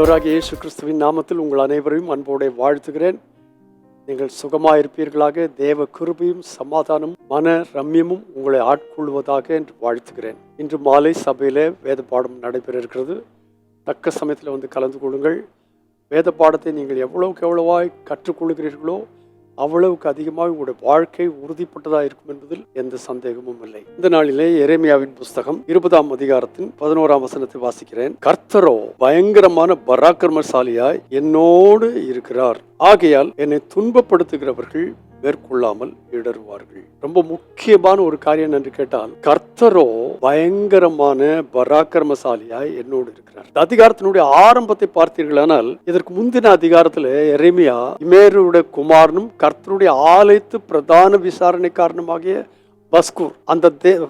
ஆண்டவராகிய இயேசு கிறிஸ்துவின் நாமத்தில் உங்கள் அனைவரையும் அன்போடு வாழ்த்துகிறேன். நீங்கள் சுகமாயிருப்பீர்களாக. தேவ கிருபையும் சமாதானம் மன ரம்யமும் உங்களை ஆட்கொள்வதாக என்று வாழ்த்துகிறேன். இன்று மாலை சபையில் வேத பாடம் நடைபெற இருக்கிறது. தக்க சமயத்தில் வந்து கலந்து கொள்ளுங்கள். வேத பாடத்தை நீங்கள் எவ்வளவுக்கு எவ்வளவாய் கற்றுக்கொள்கிறீர்களோ அவ்வளவுக்கு அதிகமாக உங்களுடைய வாழ்க்கை உறுதிப்பட்டதாக இருக்கும் என்பதில் எந்த சந்தேகமும் இல்லை. இந்த நாளிலே எரேமியாவின் புஸ்தகம் 20ஆம் அதிகாரத்தின் 11ஆம் வசனத்தை வாசிக்கிறேன். கர்த்தரோ பயங்கரமான பராக்கிரமசாலியாய் என்னோடு இருக்கிறார், ஆகையால் என்னை துன்பப்படுத்துகிறவர்கள் மேற்கொள்ளாமல் இடறுவார்கள். ரொம்ப முக்கியமான ஒரு காரியம் என்று கேட்டால், கர்த்தரோ பயங்கரமான பராக்கிரமசாலியாய் என்னோடு இருக்கிறார். இந்த அதிகாரத்தினுடைய ஆரம்பத்தை பார்த்தீர்களானால், இதற்கு முந்தின அதிகாரத்தில் எரேமியா இமேருடைய குமாரனும் கர்த்தருடைய ஆலயத்து பிரதான விசாரணைக்காரனுமாகிய பஸ்கூர்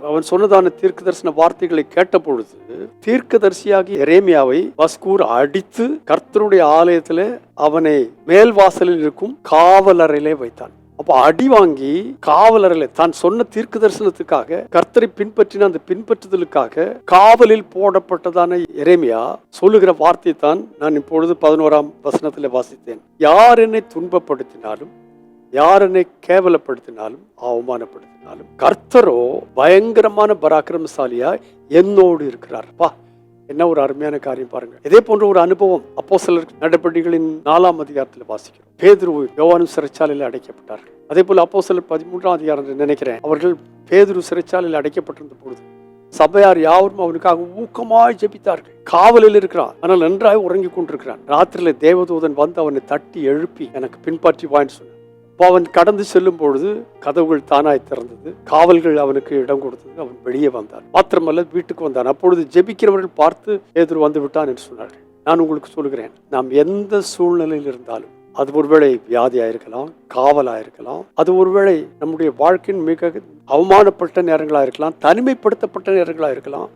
அவன் சொன்னதான தீர்க்க தரிசன வார்த்தைகளை கேட்ட பொழுது, தீர்க்கதரிசியாகி எரேமியாவை பஸ்கூர் அடித்து கர்த்தருடைய ஆலயத்தில் அவனை மேல் வாசலில் இருக்கும் காவலறையிலே வைத்தான். அப்போ அடி வாங்கி காவலரில் தான் சொன்ன தீர்க்க தரிசனத்துக்காக, கர்த்தரை பின்பற்றின அந்த பின்பற்றுதலுக்காக காவலில் போடப்பட்டதான எரேமியா சொல்லுகிற வார்த்தை தான் நான் இப்பொழுது 11ஆம் வசனத்தில் வாசித்தேன். யார் என்னை துன்பப்படுத்தினாலும், யார் என்னை கேவலப்படுத்தினாலும், அவமானப்படுத்தினாலும், கர்த்தரோ பயங்கரமான பராக்கிரமசாலியாய் என்னோடு இருக்கிறார். என்ன ஒரு அருமையான காரியம் பாருங்க. இதே போன்ற ஒரு அனுபவம் அப்போஸ்தலர் நடபடிகளின் 4ஆம் அதிகாரத்தில் வாசிக்கிறோம். பேதுரு யோவானும் சிறைச்சாலையில் அடைக்கப்பட்டார்கள். அதே போல அப்போஸ்தலர் 13ஆம் அதிகாரம் நினைக்கிறேன், அவர்கள் பேதுரு சிறைச்சாலையில் அடைக்கப்பட்டிருந்த பொழுது சபையார் யாவரும் அவனுக்காக ஊக்கமாய் ஜெபித்தார்கள். காவலில் இருக்கிறான், ஆனால் நன்றாக உறங்கி கொண்டிருக்கிறான். ராத்திரில தேவதூதன் வந்து அவனை தட்டி எழுப்பி எனக்கு பின்பற்றி வான்னு சொன்னான். அவன் கடந்து செல்லும் பொழுது கதவுகள் தானாய் திறந்தது, காவல்கள் அவனுக்கு இடம் கொடுத்தது, அவன் வெளியே வந்தான். மாத்திரமல்ல, வீட்டுக்கு வந்தான். அப்பொழுது ஜெபிக்கிறவர்கள் பார்த்து பேதுரு வந்து விட்டான் என்று சொன்னார்கள். நான் உங்களுக்கு சொல்கிறேன், நாம் எந்த சூழ்நிலையில் இருந்தாலும், அது ஒருவேளை வியாதியாயிருக்கலாம், காவலாயிருக்கலாம், அது ஒருவேளை நம்முடைய வாழ்க்கையின் மிக அவமானப்பட்ட நேரங்களாக இருக்கலாம், தனிமைப்படுத்தப்பட்ட நேரங்களாக இருக்கலாம்.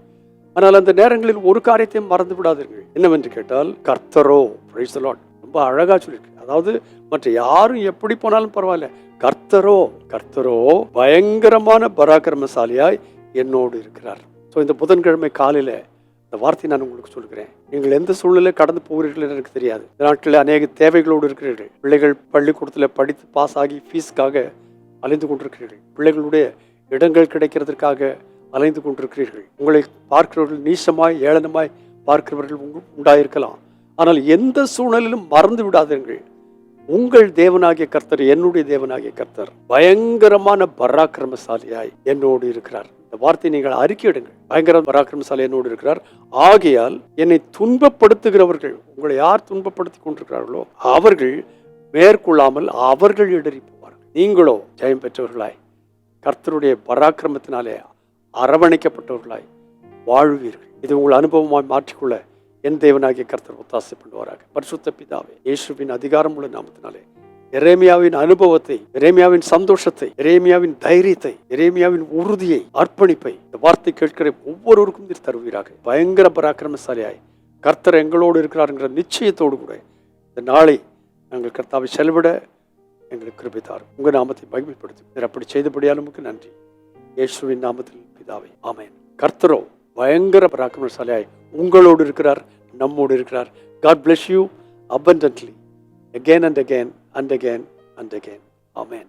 ஆனால் அந்த நேரங்களில் ஒரு காரியத்தையும் மறந்து விடாதீர்கள். என்னவென்று கேட்டால், கர்த்தரோ, பிரைஸ் தி லார்ட், ரொம்ப அழகா சொல்லியிருக்கு. அதாவது மற்ற யாரும் எப்படி போனாலும் பரவாயில்ல, கர்த்தரோ பயங்கரமான பராக்கிரமசாலியாய் என்னோடு இருக்கிறார். ஸோ இந்த புதன்கிழமை காலையில இந்த வார்த்தை நான் உங்களுக்கு சொல்கிறேன். நீங்கள் எந்த சூழ்நிலை கடந்து போகிறீர்கள் எனக்கு தெரியாது. இந்த நாட்டில் அநேக தேவைகளோடு இருக்கிறீர்கள். பிள்ளைகள் பள்ளிக்கூடத்தில் படித்து பாஸ் ஆகி ஃபீஸுக்காக அலைந்து கொண்டிருக்கிறீர்கள். பிள்ளைகளுடைய இடங்கள் கிடைக்கிறதுக்காக அலைந்து கொண்டிருக்கிறீர்கள். உங்களை பார்க்கிறவர்கள் நீசமாய் ஏளனமாய் பார்க்கிறவர்கள் உண்டாயிருக்கலாம். ஆனால் எந்த சூழ்நிலையிலும் மறந்து விடாதீர்கள், உங்கள் தேவனாகிய கர்த்தர், என்னுடைய தேவனாகிய கர்த்தர் பயங்கரமான பராக்கிரமசாலியாய் என்னோடு இருக்கிறார். இந்த வார்த்தை நீங்கள் அறிக்கையிடுங்கள். பயங்கர பராக்கிரமசாலி என்னோடு இருக்கிறார், ஆகையால் என்னை துன்பப்படுத்துகிறவர்கள், உங்களை யார் துன்பப்படுத்தி கொண்டிருக்கிறார்களோ அவர்கள் மேற்கொள்ளாமல் அவர்கள் இடறி போவார்கள். நீங்களோ ஜெயம் பெற்றவர்களாய், கர்த்தருடைய பராக்கிரமத்தினாலே அரவணைக்கப்பட்டவர்களாய் வாழ்வீர்கள். இது உங்கள் அனுபவமாய் மாற்றிக்கொள்ள என் தேவனாகிய கர்த்தர் ஒத்தாசை பண்ணுவாராக. பரிசுத்த பிதாவே, இயேசுவின் அதிகாரம் உள்ள நாமத்தினாலே எரேமியாவின் அனுபவத்தை, எரேமியாவின் சந்தோஷத்தை, எரேமியாவின் தைரியத்தை, எரேமியாவின் உறுதியை, அர்ப்பணிப்பை இந்த வார்த்தை கேட்கிற ஒவ்வொருவருக்கும் நீர் தருவீராக. பயங்கர பராக்கிரமசாலியாய் கர்த்தர் எங்களோடு இருக்கிறார் என்கிற நிச்சயத்தோடு கூட இந்த நாளை நாங்கள் கர்த்தாவை செலவிட எங்களுக்கு கிருபை தாரும். உங்கள் நாமத்தை மகிமைப்படுத்தும். நீர் அப்படி செய்தபடியால் உமக்கு நன்றி. இயேசுவின் நாமத்தில் பிதாவே, ஆமென். கர்த்தரோ பயங்கர பராக்கிரமசாலியாய் உங்களோடு இருக்கிறார், நம்மோடு இருக்கிறார். God bless you abundantly again and again and again and again. Amen.